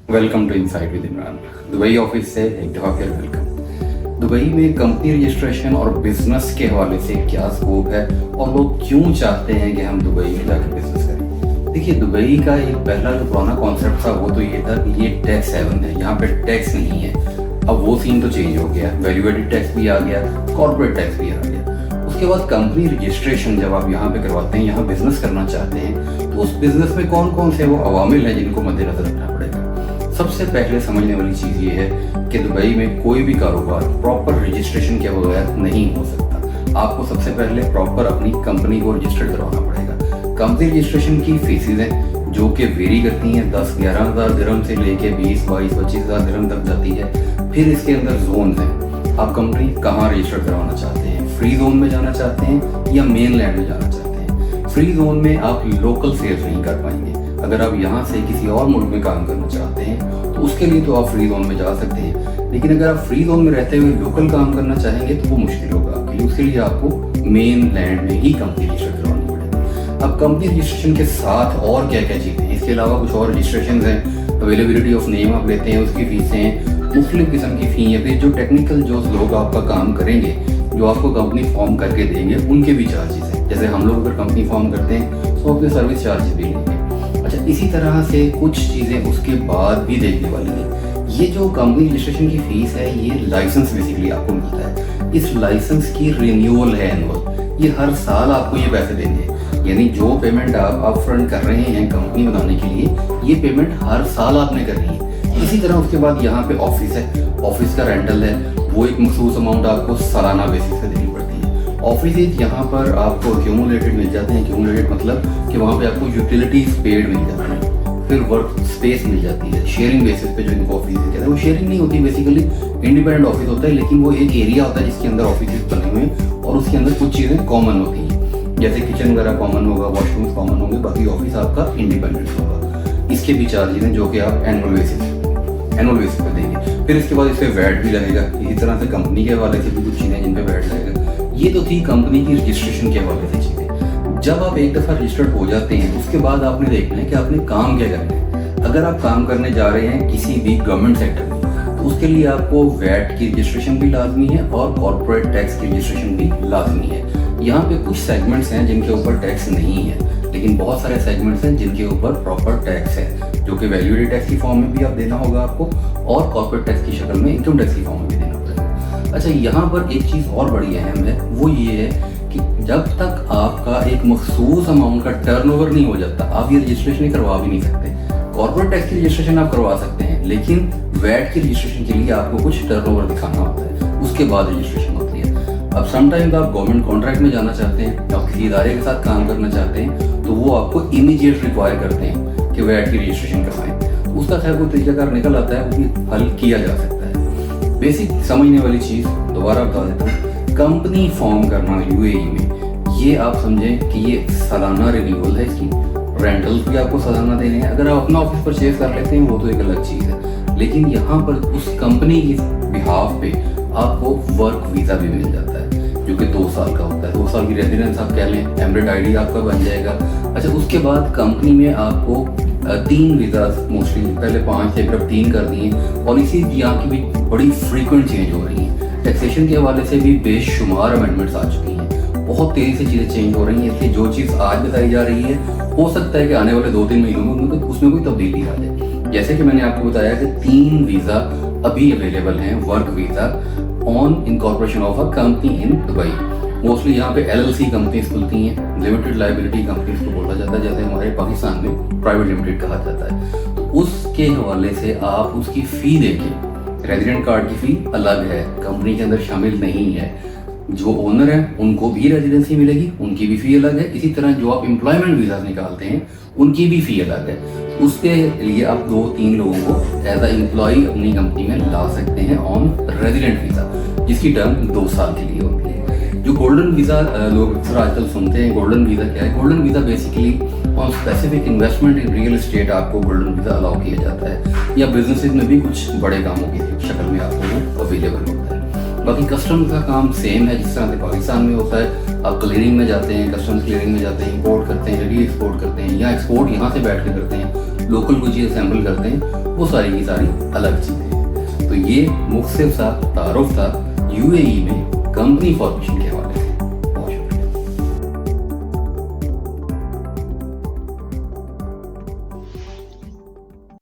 Welcome to inside with Imran. Dubai office से एक दफ़ा फिर वेलकम। दुबई में कंपनी रजिस्ट्रेशन और बिजनेस के हवाले से क्या स्कोप है और लोग क्यों चाहते हैं कि हम दुबई में जाकर बिजनेस करें। देखिए, दुबई का एक पहला जो पुराना कॉन्सेप्ट था वो तो ये था कि ये टैक्स हेवन है, यहाँ पे टैक्स नहीं है। अब वो सीन तो चेंज हो गया, वैल्यू एडेड टैक्स भी आ गया, कॉर्पोरेट टैक्स भी आ गया। उसके बाद कंपनी रजिस्ट्रेशन जब आप यहाँ पे करवाते हैं, यहाँ बिजनेस करना चाहते हैं, तो उस बिजनेस में कौन कौन से वो अवामिल हैं जिनको मद्देनजर रखना पड़ेगा। सबसे पहले समझने वाली चीज़ ये है कि दुबई में कोई भी कारोबार प्रॉपर रजिस्ट्रेशन के बगैर नहीं हो सकता। आपको सबसे पहले प्रॉपर अपनी कंपनी को रजिस्टर्ड करवाना पड़ेगा। कंपनी रजिस्ट्रेशन की फीसेज हैं जो कि वेरी करती हैं, 10-11 हज़ार दिरहम से लेके 20-22-25 हज़ार दिरहम तक जाती है। फिर इसके अंदर जोन हैं, आप कंपनी कहाँ रजिस्टर्ड करवाना चाहते हैं, फ्री जोन में जाना चाहते हैं या मेन लैंड में जाना चाहते हैं। फ्री जोन में आप लोकल सेल्स नहीं कर पाएंगे। अगर आप यहाँ से किसी और मुल्क में काम करना चाहते हैं तो उसके लिए तो आप फ्री जोन में जा सकते हैं, लेकिन अगर आप फ्री जोन में रहते हुए लोकल काम करना चाहेंगे तो वो मुश्किल होगा आपके लिए। उसके लिए आपको मेन लैंड में ही कंपनी रजिस्टर करवानी पड़ेगी। अब कंपनी रजिस्ट्रेशन के साथ और क्या क्या चीज़ें हैं, इसके अलावा कुछ और रजिस्ट्रेशन हैं। अवेलेबिलिटी ऑफ नेम आप लेते हैं, उसकी फीसें हैं, मुख्तलिफ किस्म की फ़ी है। फिर जो टेक्निकल जो लोग आपका काम करेंगे, जो आपको कंपनी फॉर्म करके देंगे, उनके भी चार्जेस हैं। जैसे हम लोग अगर कंपनी फॉर्म करते हैं तो अपने सर्विस चार्जेस भी लेंगे। अच्छा, इसी तरह से कुछ चीज़ें उसके बाद भी देखने वाली हैं। ये जो कंपनी रजिस्ट्रेशन की फ़ीस है, ये लाइसेंस बेसिकली आपको मिलता है। इस लाइसेंस की रिन्यूअल है एनुअल, ये हर साल आपको ये पैसे देंगे। यानी जो पेमेंट आप अपफ्रंट कर रहे हैं कंपनी बनाने के लिए, ये पेमेंट हर साल आपने करनी है। इसी तरह उसके बाद यहाँ पे ऑफिस है, ऑफिस का रेंटल है, वो एक मखसूस अमाउंट आपको सालाना बेसिस पे देनी पड़ती है। ऑफिस यहाँ पर आपको एक्यूमुलेटेड मिल जाते हैं। एक्यूमुलेटेड मतलब कि वहाँ पे आपको यूटिलिटीज पेड मिल जाती है, फिर वर्क स्पेस मिल जाती है। शेयरिंग बेसिस पे जो इनको ऑफिस कहते हैं, वो शेयरिंग नहीं होती, बेसिकली इंडिपेंडेंट ऑफिस होता है, लेकिन वो एक एरिया होता है जिसके अंदर ऑफिस बने हुए हैं और उसके अंदर कुछ चीज़ें कॉमन होती हैं, जैसे किचन वगैरह कॉमन होगा, वॉशरूम कॉमन होंगे, बाकी ऑफिस आपका इंडिपेंडेंट होगा। इसके भी चार्जेस हैं जो कि आप एनुअल बेसिस पे देंगे। फिर इसके बाद इस पर वैट भी लगेगा। इसी तरह से कंपनी के हवाले से भी कुछ चीज़ें जिन पे वैट लगेगा। ये तो थी कंपनी की रजिस्ट्रेशन के हवाले से चीज़ें। जब आप एक दफ़ा रजिस्टर्ड हो जाते हैं, उसके बाद आपने देखना है कि आपने काम क्या करना है। अगर आप काम करने जा रहे हैं किसी भी गवर्नमेंट सेक्टर में, तो उसके लिए आपको वैट की रजिस्ट्रेशन भी लाजमी है और कॉर्पोरेट टैक्स की रजिस्ट्रेशन भी लाजमी है। यहाँ पे कुछ सेगमेंट्स हैं जिनके ऊपर टैक्स नहीं है, लेकिन बहुत सारे सेगमेंट्स हैं जिनके ऊपर प्रॉपर टैक्स है, जो कि वैल्यू एडेड टैक्स की फॉर्म में भी आप देना होगा आपको, और कॉर्पोरेट टैक्स की शक्ल में इनकम टैक्स की फॉर्म में भी देना पड़ेगा। अच्छा, यहाँ पर एक चीज़ और बड़ी अहम है, वो ये है कि जब तक आपका एक मखसूस अमाउंट का टर्नओवर नहीं हो जाता, आप ये रजिस्ट्रेशन करवा भी नहीं सकते। कॉर्पोरेट टैक्स की रजिस्ट्रेशन आप करवा सकते हैं, लेकिन वैट की रजिस्ट्रेशन के लिए आपको कुछ टर्नओवर दिखाना होता है, उसके बाद रजिस्ट्रेशन होती है। अब समटाइम्स आप गवर्नमेंट कॉन्ट्रैक्ट में जाना चाहते हैं, आप किसी इदारे के साथ काम करना चाहते हैं, तो वो आपको इमीडिएट रिक्वायर करते हैं कि वैट की रजिस्ट्रेशन करवाएं। तो उसका खैर कोई तरीकाकार निकल आता है, वो भी हल किया जा सकता है। बेसिक समझने वाली चीज़ दोबारा बता देता हूँ, कंपनी फॉर्म करना यूएई में, ये आप समझें कि ये सालाना रिन्यूअल है इसकी। रेंटल्स भी आपको सालाना देने हैं। अगर आप अपना ऑफिस परचेज कर लेते हैं वो तो एक अलग चीज़ है, लेकिन यहाँ पर उस कंपनी की बिहाफ पे आपको वर्क वीज़ा भी मिल जाता है, जो कि 2 साल का होता है। 2 साल की रेजिडेंस आप कह लें, एमरेट आईडी आपका बन जाएगा। अच्छा, उसके बाद कंपनी में आपको 3 वीज़ा, मोस्टली पहले 5 थे, फिर अब 3 कर दिए। पॉलिसी यहाँ की भी बड़ी फ्रीक्वेंट चेंज हो रही हैं। टैक्सेशन के हवाले से भी बेशुमार अमेंडमेंट्स आ चुकी हैं, बहुत तेज़ी से चीज़ें चेंज हो रही हैं। इसलिए जो चीज़ आज बताई जा रही है, हो सकता है कि आने वाले 2-3 महीनों में उसमें कोई तब्दीली आ जाए। जैसे कि मैंने आपको बताया कि 3 वीज़ा अभी अवेलेबल हैं, work visa on incorporation of a company in Dubai. Mostly यहाँ पे LLC कंपनीज खुलती हैं, लिमिटेड लाइबिलिटी कंपनीज को बोला जाता है, जैसे हमारे पाकिस्तान में प्राइवेट लिमिटेड कहा जाता है। तो उसके हवाले से आप उसकी फ़ी देखें। रेजिडेंट कार्ड की फ़ी अलग है, कंपनी के अंदर शामिल नहीं है। जो ओनर है उनको भी रेजिडेंसी मिलेगी, उनकी भी फ़ी अलग है। इसी तरह जो आप एम्प्लॉयमेंट वीज़ा निकालते हैं, उनकी भी फ़ी अलग है। उसके लिए आप 2-3 लोगों को एज अ एम्प्लॉय अपनी कंपनी में ला सकते हैं ऑन रेजिडेंट वीज़ा, जिसकी टर्म 2 साल के लिए होती है। जो गोल्डन वीज़ा लोग अक्सर आजकल सुनते हैं, गोल्डन वीज़ा क्या है? Golden visa basically on specific investment in real estate आपको गोल्डन वीज़ा अलाउ किया जाता है, या बिजनेसेस में भी कुछ बड़े कामों की शक्ल में आपको अवेलेबल होता है। बाकी कस्टम्स का काम सेम है जिस तरह से पाकिस्तान में होता है। आप क्लियरिंग में जाते हैं, कस्टम्स क्लियरिंग में जाते हैं, इंपोर्ट करते हैं, री एक्सपोर्ट करते हैं, या एक्सपोर्ट यहाँ से बैठ के करते हैं, लोकल कोई चीज़ असेंबल करते हैं, वो सारी की सारी अलग चीज़ें हैं। तो ये मुख्तसर सा तारुफ था यूएई में कंपनी फॉर्मेशन के हवाले से।